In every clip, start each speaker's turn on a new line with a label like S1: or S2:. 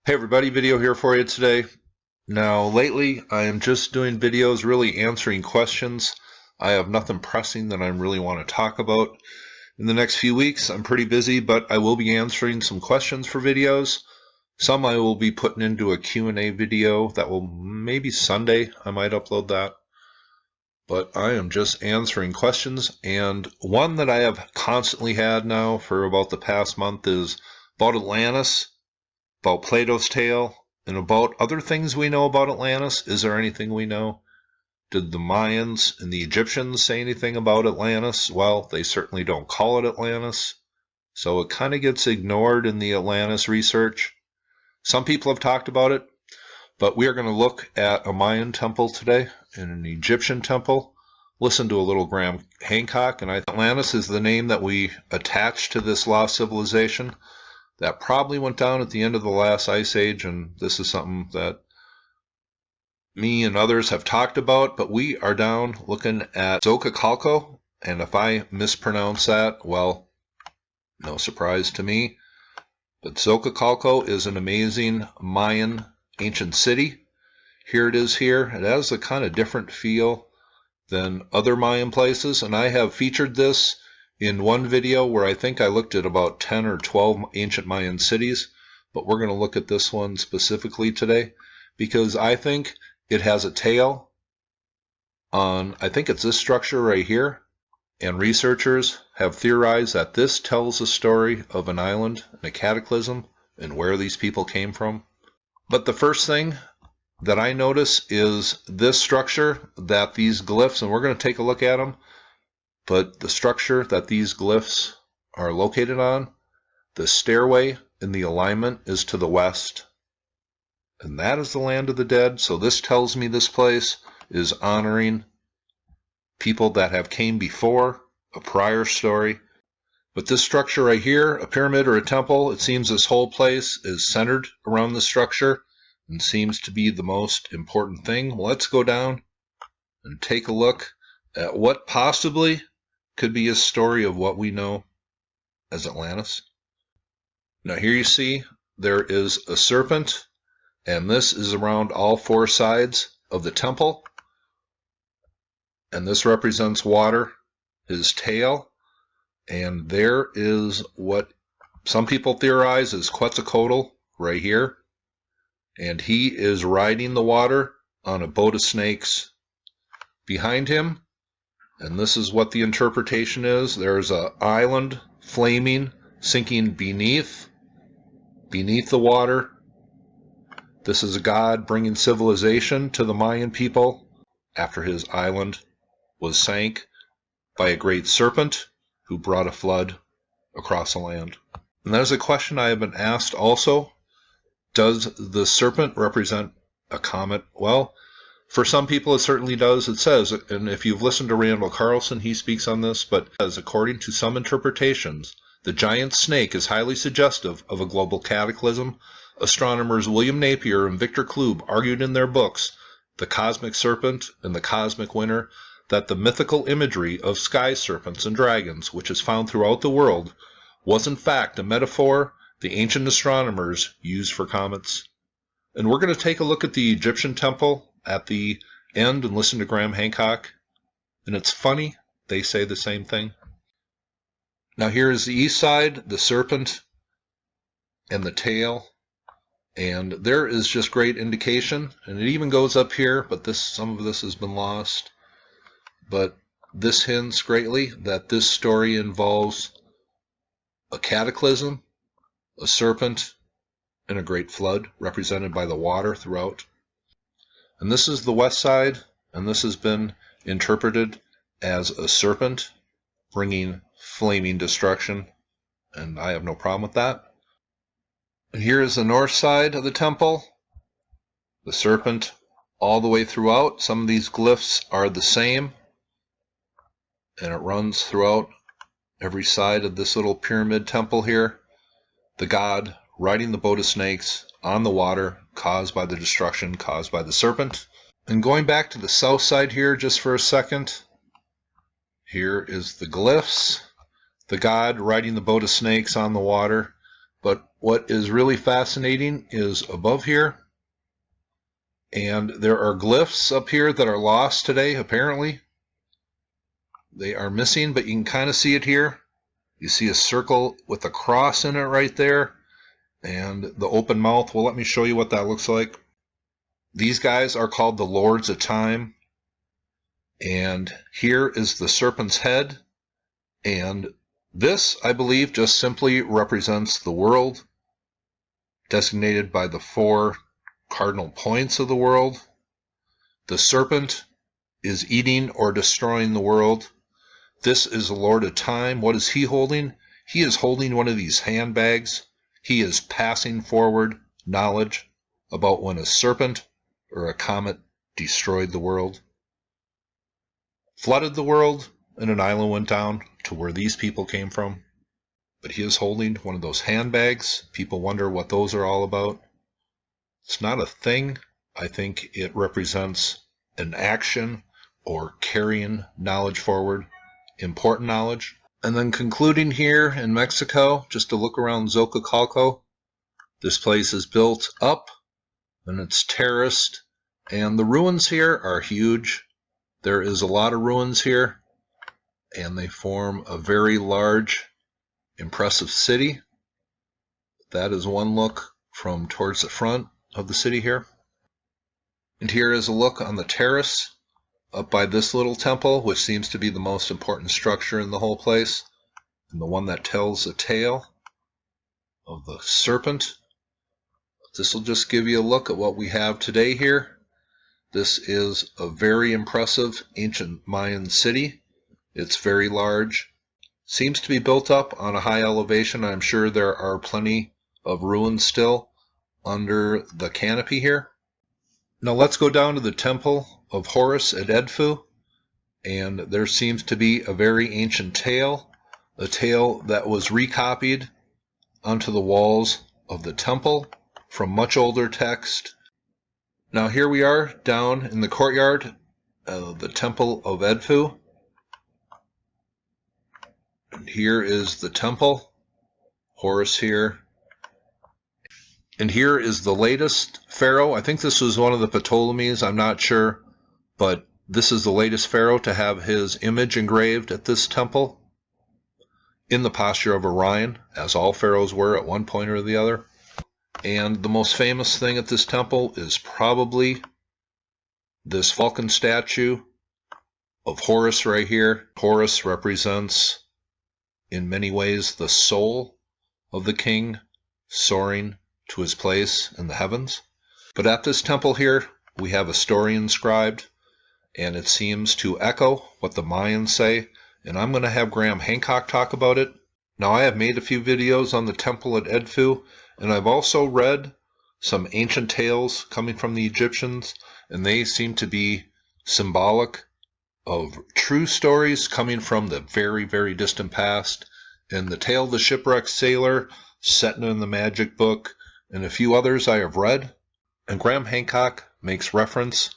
S1: Hey everybody, video here for you today. Now lately I am just doing videos really answering questions. I have nothing pressing that I really want to talk about. In the next few weeks I'm pretty busy, but I will be answering some questions for videos. Some I will be putting into a Q&A video that will maybe Sunday I might upload that. But I am just answering questions, and one that I have constantly had now for about the past month is about Atlantis, about Plato's tale, and about other things we know about Atlantis. Is there anything we know? Did the Mayans and the Egyptians say anything about Atlantis? Well, they certainly don't call it Atlantis, so it kind of gets ignored in the Atlantis research. Some people have talked about it, but we are going to look at a Mayan temple today and an Egyptian temple. Listen to a little Graham Hancock, and Atlantis is the name that we attach to this lost civilization that probably went down at the end of the last ice age, and this is something that me and others have talked about, but we are down looking at Xochicalco, and if I mispronounce that, well, no surprise to me. But Xochicalco is an amazing Mayan ancient city. Here it is here. It has a kind of different feel than other Mayan places, and I have featured this in one video where I think I looked at about 10 or 12 ancient Mayan cities, but we're going to look at this one specifically today because I think it has a tale on, I think it's this structure right here, and researchers have theorized that this tells the story of an island and a cataclysm and where these people came from. But the first thing that I notice is this structure, that these glyphs, and we're going to take a look at them, but the structure that these glyphs are located on, the stairway in the alignment is to the west, and that is the land of the dead. So this tells me this place is honoring people that have came before, a prior story. But this structure right here, a pyramid or a temple, it seems this whole place is centered around the structure and seems to be the most important thing. Let's go down and take a look at what possibly could be a story of what we know as Atlantis. Now here you see there is a serpent, and this is around all four sides of the temple, and this represents water, his tail, and there is what some people theorize is Quetzalcoatl right here, and he is riding the water on a boat of snakes behind him. And this is what the interpretation is. There's an island flaming, sinking beneath the water. This is a god bringing civilization to the Mayan people after his island was sank by a great serpent who brought a flood across the land. And there's a question I have been asked also. Does the serpent represent a comet? Well, for some people, it certainly does. It says, and if you've listened to Randall Carlson, he speaks on this, but as according to some interpretations, the giant snake is highly suggestive of a global cataclysm. Astronomers William Napier and Victor Klube argued in their books, The Cosmic Serpent and The Cosmic Winter, that the mythical imagery of sky serpents and dragons, which is found throughout the world, was in fact a metaphor the ancient astronomers used for comets. And we're going to take a look at the Egyptian temple at the end and listen to Graham Hancock. And it's funny, they say the same thing. Now here is the east side, the serpent and the tail. And there is just great indication. And it even goes up here, but some of this has been lost. But this hints greatly that this story involves a cataclysm, a serpent, and a great flood represented by the water throughout. And this is the west side, and this has been interpreted as a serpent bringing flaming destruction, and I have no problem with that. And here is the north side of the temple, the serpent all the way throughout. Some of these glyphs are the same, and it runs throughout every side of this little pyramid temple here. The god riding the boat of snakes on the water caused by the destruction caused by the serpent. And going back to the south side here just for a second, here is the glyphs. The god riding the boat of snakes on the water But what is really fascinating is above here, and there are glyphs up here that are lost today, apparently. They are missing, but you can kind of see it here. You see a circle with a cross in it right there, and the open mouth. Well, let me show you what that looks like. These guys are called the Lords of Time, and here is the serpent's head, and this, I believe, just simply represents the world, designated by the 4 cardinal points of the world. The serpent is eating or destroying the world. This is the Lord of Time. What is he holding? He is holding one of these handbags. He is passing forward knowledge about when a serpent or a comet destroyed the world, flooded the world, and an island went down to where these people came from. But he is holding one of those handbags. People wonder what those are all about. It's not a thing. I think it represents an action or carrying knowledge forward, important knowledge. And then concluding here in Mexico, just to look around Xochicalco. This place is built up and it's terraced, and the ruins here are huge. There is a lot of ruins here, and they form a very large, impressive city. That is one look from towards the front of the city here. And here is a look on the terrace up by this little temple, which seems to be the most important structure in the whole place, and the one that tells the tale of the serpent. This will just give you a look at what we have today here. This is a very impressive ancient Mayan city. It's very large. Seems to be built up on a high elevation. I'm sure there are plenty of ruins still under the canopy here. Now let's go down to the Temple of Horus at Edfu. And there seems to be a very ancient tale, a tale that was recopied onto the walls of the temple from much older text. Now here we are down in the courtyard of the Temple of Edfu. And here is the temple, Horus here. And here is the latest pharaoh. I think this was one of the Ptolemies, I'm not sure, but this is the latest pharaoh to have his image engraved at this temple in the posture of Orion, as all pharaohs were at one point or the other. And the most famous thing at this temple is probably this falcon statue of Horus right here. Horus represents, in many ways, the soul of the king soaring to his place in the heavens. But at this temple here, we have a story inscribed, and it seems to echo what the Mayans say, and I'm going to have Graham Hancock talk about it. Now, I have made a few videos on the temple at Edfu, and I've also read some ancient tales coming from the Egyptians, and they seem to be symbolic of true stories coming from the very, very distant past. And the tale of the shipwrecked sailor, set in the magic book, and a few others I have read. And Graham Hancock makes reference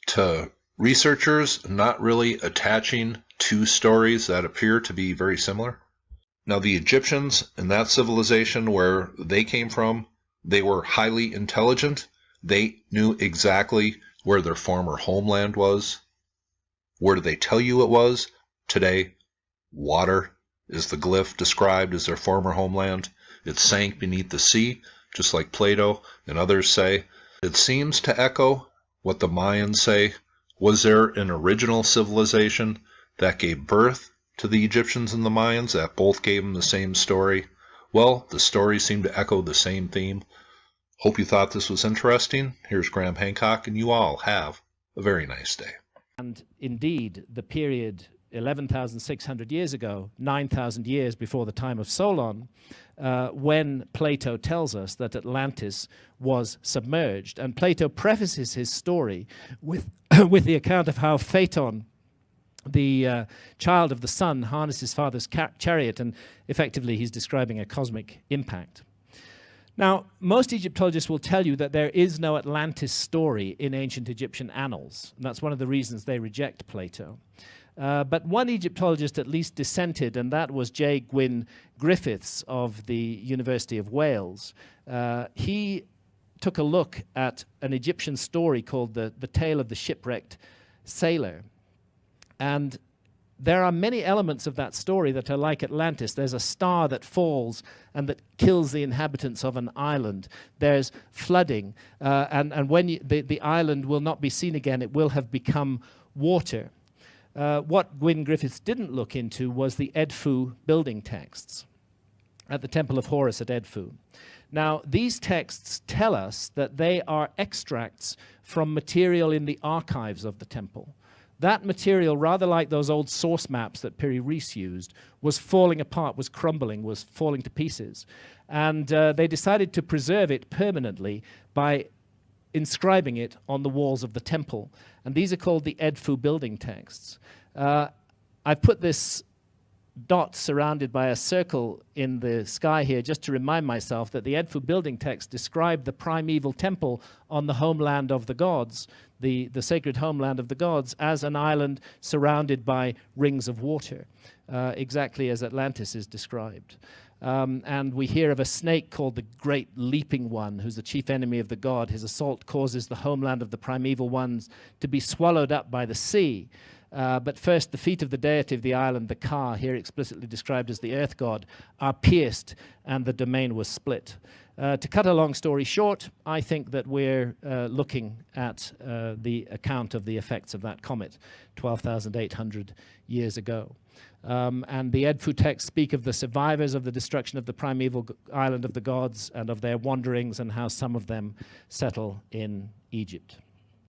S1: to researchers not really attaching two stories that appear to be very similar. Now, the Egyptians in that civilization where they came from, they were highly intelligent. They knew exactly where their former homeland was. Where do they tell you it was? Today, water is the glyph described as their former homeland. It sank beneath the sea, just like Plato and others say. It seems to echo what the Mayans say. Was there an original civilization that gave birth to the Egyptians and the Mayans that both gave them the same story? Well, the stories seem to echo the same theme. Hope you thought this was interesting. Here's Graham Hancock, and you all have a very nice day.
S2: And indeed, the period 11,600 years ago, 9,000 years before the time of Solon, when Plato tells us that Atlantis was submerged. And Plato prefaces his story with, with the account of how Phaeton, the child of the sun, harnessed his father's chariot, and effectively he's describing a cosmic impact. Now, most Egyptologists will tell you that there is no Atlantis story in ancient Egyptian annals, and that's one of the reasons they reject Plato. But one Egyptologist at least dissented, and that was J. Gwyn Griffiths of the University of Wales. He took a look at an Egyptian story called the Tale of the Shipwrecked Sailor. And there are many elements of that story that are like Atlantis. There's a star that falls and that kills the inhabitants of an island. There's flooding, and when the island will not be seen again, it will have become water. What Gwyn Griffiths didn't look into was the Edfu building texts at the Temple of Horus at Edfu. Now, these texts tell us that they are extracts from material in the archives of the temple. That material, rather like those old source maps that Piri Reis used, was falling apart, was crumbling, was falling to pieces. And they decided to preserve it permanently by inscribing it on the walls of the temple. And these are called the Edfu building texts. I've put this dot surrounded by a circle in the sky here just to remind myself that the Edfu building text described the primeval temple on the homeland of the gods, the sacred homeland of the gods, as an island surrounded by rings of water, exactly as Atlantis is described. And we hear of a snake called the Great Leaping One, who's the chief enemy of the god. His assault causes the homeland of the primeval ones to be swallowed up by the sea. But first, the feet of the deity of the island, the Ka, here explicitly described as the earth god, are pierced, and the domain was split. To cut a long story short, I think that we're looking at the account of the effects of that comet 12,800 years ago. And the Edfu texts speak of the survivors of the destruction of the primeval island of the gods and of their wanderings and how some of them settle in Egypt.